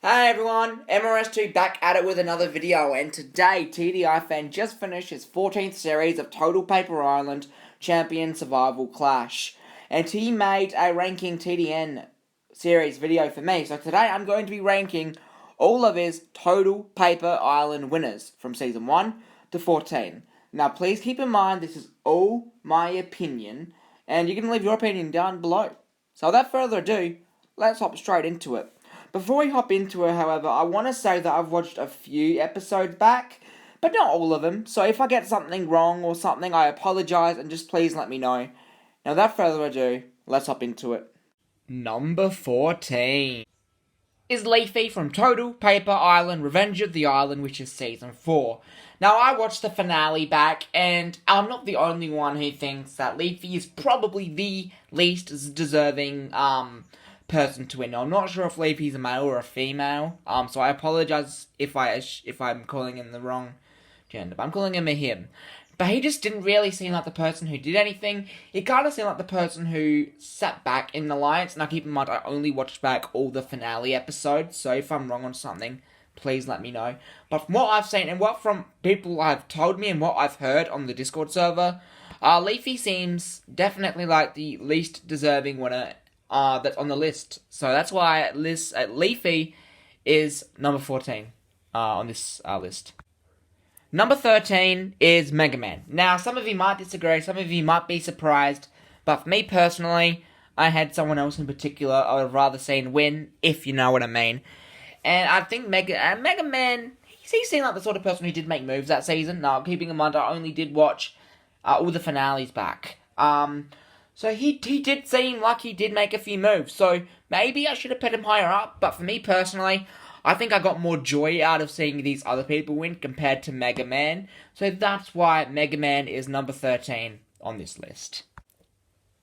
Hey everyone, MRS2 back at it with another video, and today TDI Fan just finished his 14th series of Total Paper Island Champion Survival Clash, and he made a ranking TDN series video for me, so today I'm going to be ranking all of his Total Paper Island winners from Season 1 to 14. Now please keep in mind this is all my opinion, and you can leave your opinion down below. So without further ado, let's hop straight into it. Before we hop into it, however, I want to say that I've watched a few episodes back, but not all of them, so if I get something wrong or something, I apologise and just please let me know. Now without further ado, let's hop into it. Number 14 is Leafy from Total Paper Island Revenge of the Island, which is Season 4. Now, I watched the finale back, and I'm not the only one who thinks that Leafy is probably the least deserving, person to win. Now, I'm not sure if Leafy's a male or a female, so I apologize if I'm calling him the wrong gender, but I'm calling him a him. But he just didn't really seem like the person who did anything. He kind of seemed like the person who sat back in the alliance. Now, keep in mind, I only watched back all the finale episodes, so if I'm wrong on something, please let me know. But from what I've seen, and what from people have told me, and what I've heard on the Discord server, Leafy seems definitely like the least deserving winner that's on the list. So that's why Leafy is number 14 on this list. Number 13 is Mega Man. Now, some of you might disagree, some of you might be surprised, but for me personally, I had someone else in particular I would have rather seen win, if you know what I mean. And I think Mega Man, he seemed like the sort of person who did make moves that season. Now, keeping in mind, I only did watch all the finales back. So he did seem like he did make a few moves. So maybe I should have put him higher up. But for me personally, I think I got more joy out of seeing these other people win compared to Mega Man. So that's why Mega Man is number 13 on this list.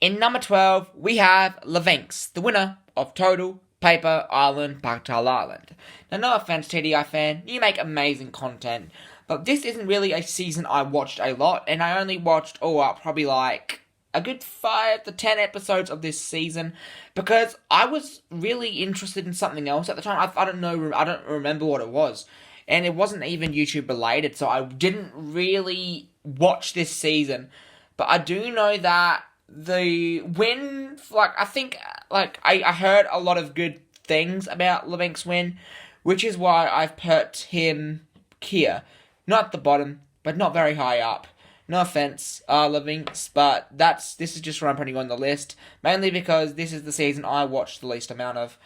In number 12, we have Levix, the winner of Total Paper Island Pactal Island. Now, no offense, TDI fan, you make amazing content. But this isn't really a season I watched a lot. And I only watched, probably like a good 5 to 10 episodes of this season, because I was really interested in something else at the time. I don't remember what it was, and it wasn't even YouTube related, so I didn't really watch this season. But I do know that the win, I heard a lot of good things about Levix win, which is why I've put him here, not at the bottom, but not very high up. No offense, Levix, but this is just where I'm putting on the list, mainly because this is the season I watched the least amount of,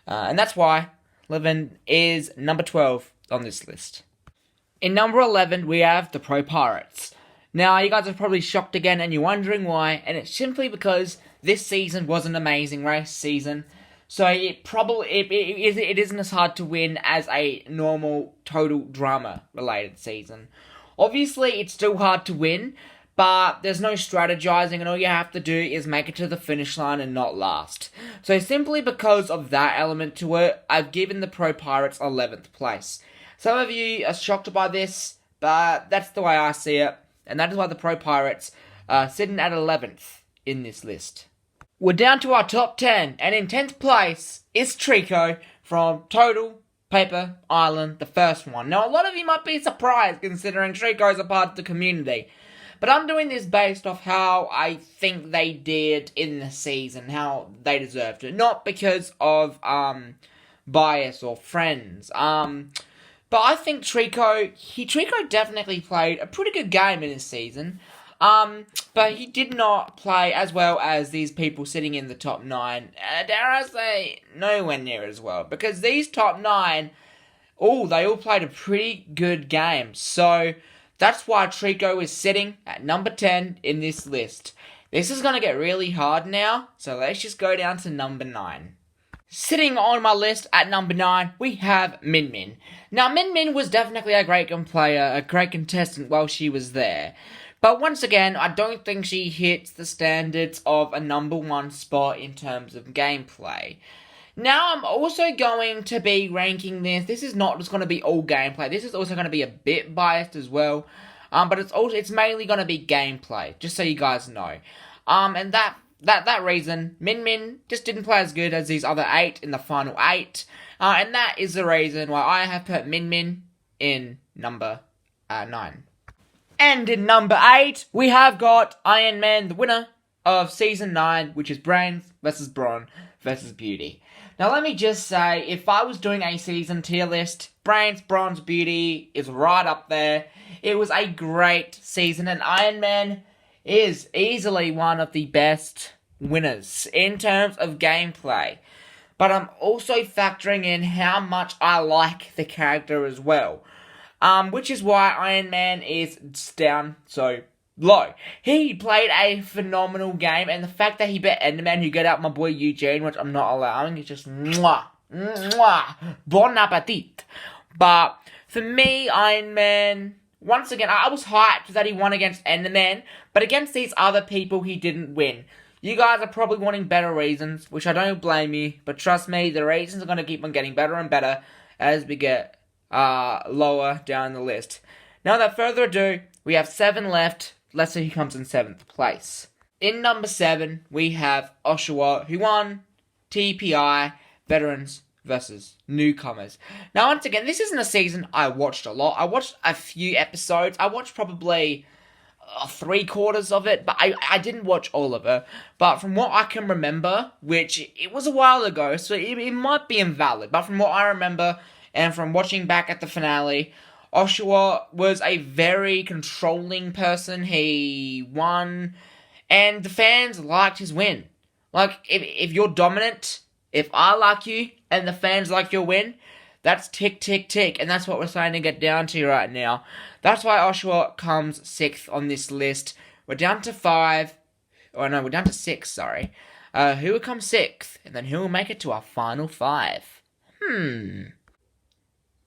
and that's why Levin is number 12 on this list. In number 11, we have the Pro Pirates. Now, you guys are probably shocked again, and you're wondering why, and it's simply because this season was an amazing race season, so it isn't as hard to win as a normal total drama-related season. Obviously, it's still hard to win, but there's no strategizing, and all you have to do is make it to the finish line and not last. So simply because of that element to it, I've given the Pro Pirates 11th place. Some of you are shocked by this, but that's the way I see it, and that is why the Pro Pirates are sitting at 11th in this list. We're down to our top 10, and in 10th place is Trico from Total Paper Island, the first one. Now, a lot of you might be surprised considering Trico is a part of the community. But I'm doing this based off how I think they did in the season, how they deserved it. Not because of bias or friends. But I think Trico definitely played a pretty good game in this season. But he did not play as well as these people sitting in the top 9. Dare I say, nowhere near as well. Because these top 9, they all played a pretty good game. So, that's why Trico is sitting at number 10 in this list. This is going to get really hard now, so let's just go down to number 9. Sitting on my list at number 9, we have Min Min. Now, Min Min was definitely a great player, a great contestant while she was there. But once again, I don't think she hits the standards of a number 1 spot in terms of gameplay. Now, I'm also going to be ranking this. This is not just going to be all gameplay. This is also going to be a bit biased as well. But it's mainly going to be gameplay, just so you guys know. And that reason, Min Min just didn't play as good as these other 8 in the final 8. And that is the reason why I have put Min Min in number 9. And in number 8, we have got Iron Man, the winner of Season 9, which is Brains versus Brawn versus Beauty. Now let me just say, if I was doing a season tier list, Brains, Bronze, Beauty is right up there. It was a great season, and Iron Man is easily one of the best winners in terms of gameplay. But I'm also factoring in how much I like the character as well. Which is why Iron Man is down so low. He played a phenomenal game, and the fact that he bet Enderman, who got out my boy Eugene, which I'm not allowing, is just mwah, mwah, bon appetit. But for me, Iron Man, once again, I was hyped that he won against Enderman, but against these other people, he didn't win. You guys are probably wanting better reasons, which I don't blame you, but trust me, the reasons are going to keep on getting better and better as we get lower down the list. Now, without further ado, we have 7 left. Let's see who comes in 7th place. In number 7, we have Oshawa, who won TPI Veterans versus Newcomers. Now, once again, this isn't a season I watched a lot. I watched a few episodes. I watched probably 3/4 of it, but I didn't watch all of it. But from what I can remember, which it was a while ago, so it might be invalid, but from what I remember, and from watching back at the finale, Oshawa was a very controlling person. He won, and the fans liked his win. Like, if you're dominant, if I like you, and the fans like your win, that's tick, tick, tick, and that's what we're starting to get down to right now. That's why Oshawa comes 6th on this list. We're down to 5. Oh, no, we're down to 6, sorry. Who will come 6th? And then who will make it to our final 5?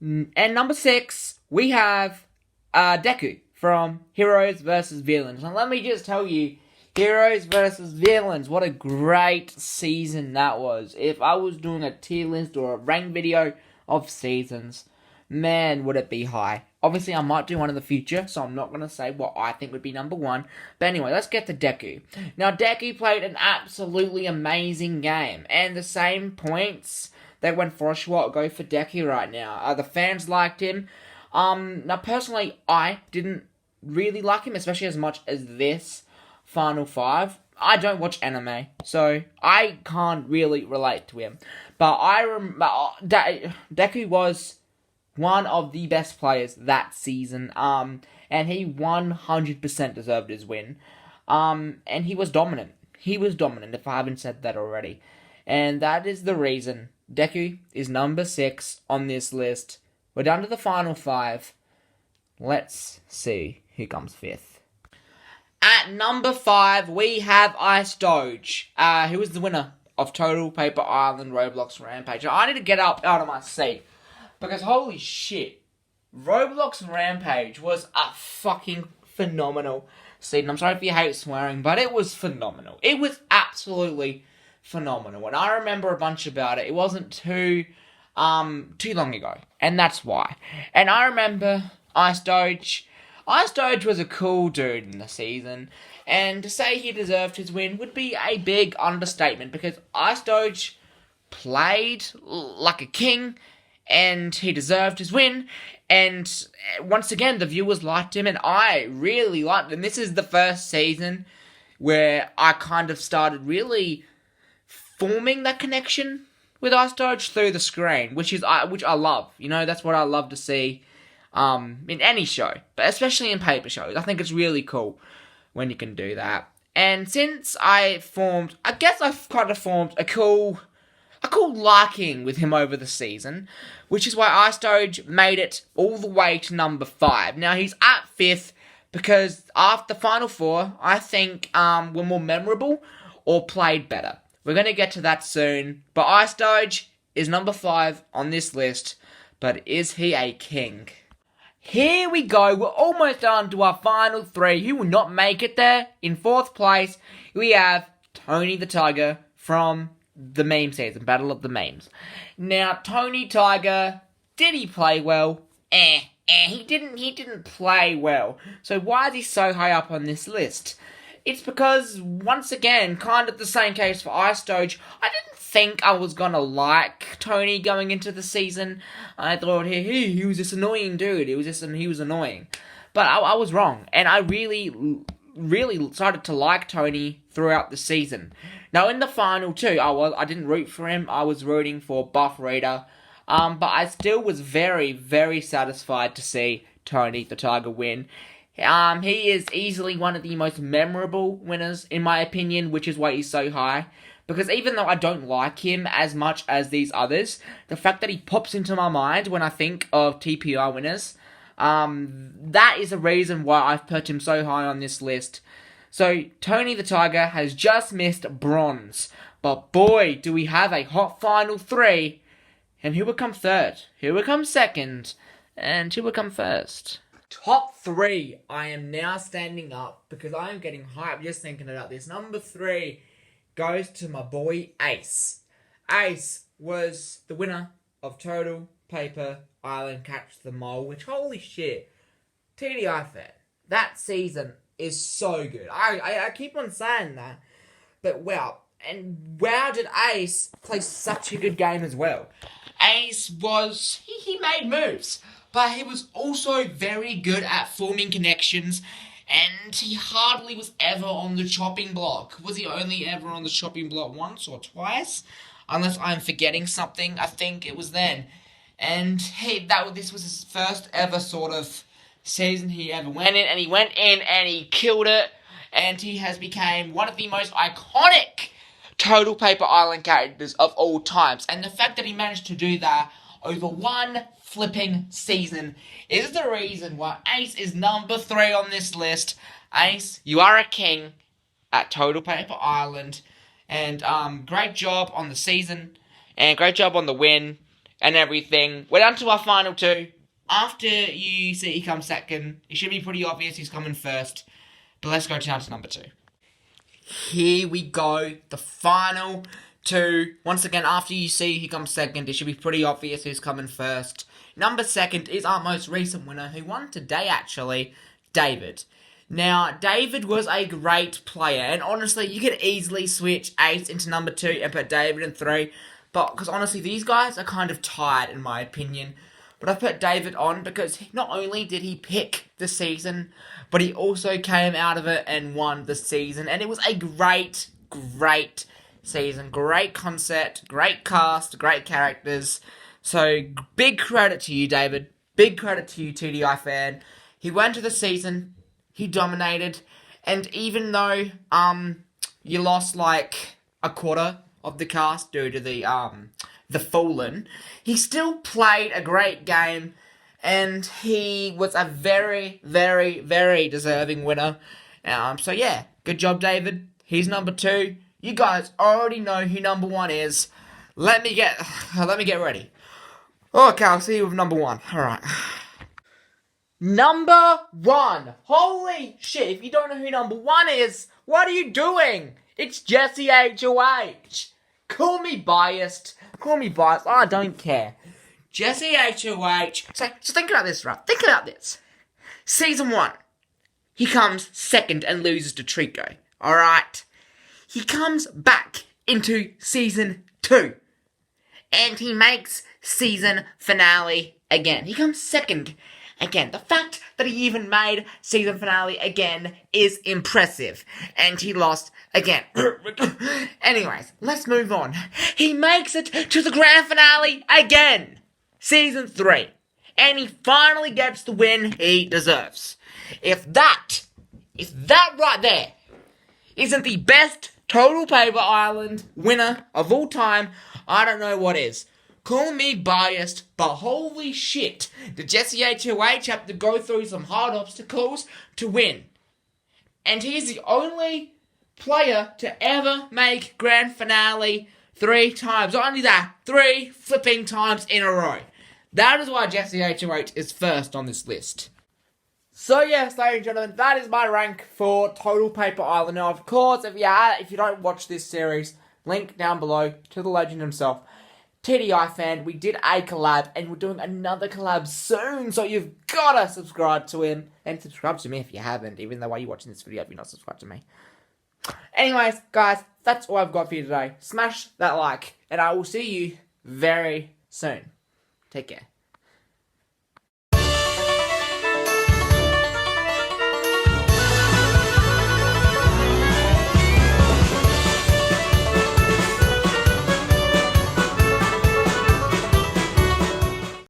And number 6, we have Deku from Heroes vs. Villains. Now, let me just tell you, Heroes vs. Villains, what a great season that was. If I was doing a tier list or a ranked video of seasons, man, would it be high. Obviously, I might do one in the future, so I'm not going to say what I think would be number 1. But anyway, let's get to Deku. Now, Deku played an absolutely amazing game, and the same points that went for Oshawa go for Deku right now. The fans liked him. Now, personally, I didn't really like him, especially as much as this Final 5. I don't watch anime, so I can't really relate to him. But Deku was one of the best players that season, and he 100% deserved his win. And he was dominant. He was dominant, if I haven't said that already. And that is the reason Deku is number 6 on this list. We're down to the final 5. Let's see who comes 5th. At number 5, we have Icedoge, who is the winner of Total Paper Island Roblox Rampage. I need to get up out of my seat, because holy shit, Roblox Rampage was a fucking phenomenal season. I'm sorry if you hate swearing, but it was phenomenal. It was absolutely phenomenal, and I remember a bunch about it. It wasn't too long ago, and that's why. And I remember Icedoge. Icedoge was a cool dude in the season, and to say he deserved his win would be a big understatement, because Icedoge played like a king, and he deserved his win, and once again, the viewers liked him, and I really liked him. This is the first season where I kind of started really forming that connection with Icedoge through the screen, which I love. You know, that's what I love to see in any show, but especially in paper shows. I think it's really cool when you can do that. And since I've kind of formed a cool liking with him over the season, which is why Icedoge made it all the way to number 5. Now, he's at 5th because after the final 4, I think were more memorable or played better. We're going to get to that soon, but Icedoge is number 5 on this list, but is he a king? Here we go, we're almost done to our final 3. Who will not make it there? In 4th place, we have Tony the Tiger from the meme season, Battle of the Memes. Now, Tony Tiger, did he play well? He didn't play well. So why is he so high up on this list? It's because, once again, kind of the same case for Icedoge, I didn't think I was gonna like Tony going into the season. I thought, he was this annoying dude. He was annoying. But I was wrong, and I really started to like Tony throughout the season. Now in the final too, I didn't root for him. I was rooting for Buff Raider. But I still was very, very satisfied to see Tony the Tiger win. He is easily one of the most memorable winners, in my opinion, which is why he's so high. Because even though I don't like him as much as these others, the fact that he pops into my mind when I think of TPI winners, that is the reason why I've put him so high on this list. So, Tony the Tiger has just missed bronze. But boy, do we have a hot final 3. And who will come third? Who will come second? And who will come first? Top 3. I am now standing up because I am getting hyped just thinking about this. Number 3 goes to my boy Ace. Ace was the winner of Total Paper Island Catch the Mole, which, holy shit, TDI fan, that season is so good. I keep on saying that, but wow. And wow, did Ace play such a good game as well. Ace was, he made moves, but he was also very good at forming connections, and he hardly was ever on the chopping block. Was he only ever on the chopping block once or twice? Unless I'm forgetting something, I think it was then. And this was his first ever sort of season he ever went in, and he went in and he killed it, and he has become one of the most iconic Total Paper Island characters of all times. And the fact that he managed to do that over one flipping season is the reason why Ace is number 3 on this list. Ace, you are a king at Total Paper Island. And great job on the season. And great job on the win and everything. We're down to our final 2. After you see he comes second, it should be pretty obvious who's coming first. But let's go down to number 2. Here we go, the final 2. Once again, after you see who comes second, it should be pretty obvious who's coming first. Number 2 is our most recent winner, who won today actually, David. Now, David was a great player, and honestly, you could easily switch Ace into number 2 and put David in 3, but because honestly, these guys are kind of tied in my opinion. But I put David on because not only did he pick the season, but he also came out of it and won the season. And it was a great season. Great concept, great cast, great characters. So, big credit to you, David. Big credit to you, TDI fan. He went to the season, he dominated, and even though you lost like a quarter of the cast due to the Fallen, he still played a great game, and he was a very, very, very deserving winner. So yeah, good job, David. He's number 2. You guys already know who number 1 is. Let me get ready. Okay, I'll see you with number 1. Alright. Number 1. Holy shit, if you don't know who number 1 is, what are you doing? It's Jesse HOH. Call me biased, I don't care. Jesse HOH. So think about this, right? Think about this. Season 1. He comes second and loses to Trico. Alright? He comes back into Season 2. And he makes season finale again. He comes second again. The fact that he even made season finale again is impressive. And he lost again. Anyways, let's move on. He makes it to the grand finale again. Season 3. And he finally gets the win he deserves. If that right there isn't the best Total Paper Island winner of all time, I don't know what is. Call me biased, but holy shit, did Jesse HOH have to go through some hard obstacles to win. And he's the only player to ever make grand finale 3 times. Not only that, 3 flipping times in a row. That is why Jesse HOH is first on this list. So yes, ladies and gentlemen, that is my rank for Total Paper Island. Now, of course, if you don't watch this series, link down below to the legend himself. TDI fan, we did a collab, and we're doing another collab soon, so you've gotta subscribe to him, and subscribe to me if you haven't, even though while you're watching this video, if you're not subscribed to me. Anyways, guys, that's all I've got for you today. Smash that like, and I will see you very soon. Take care.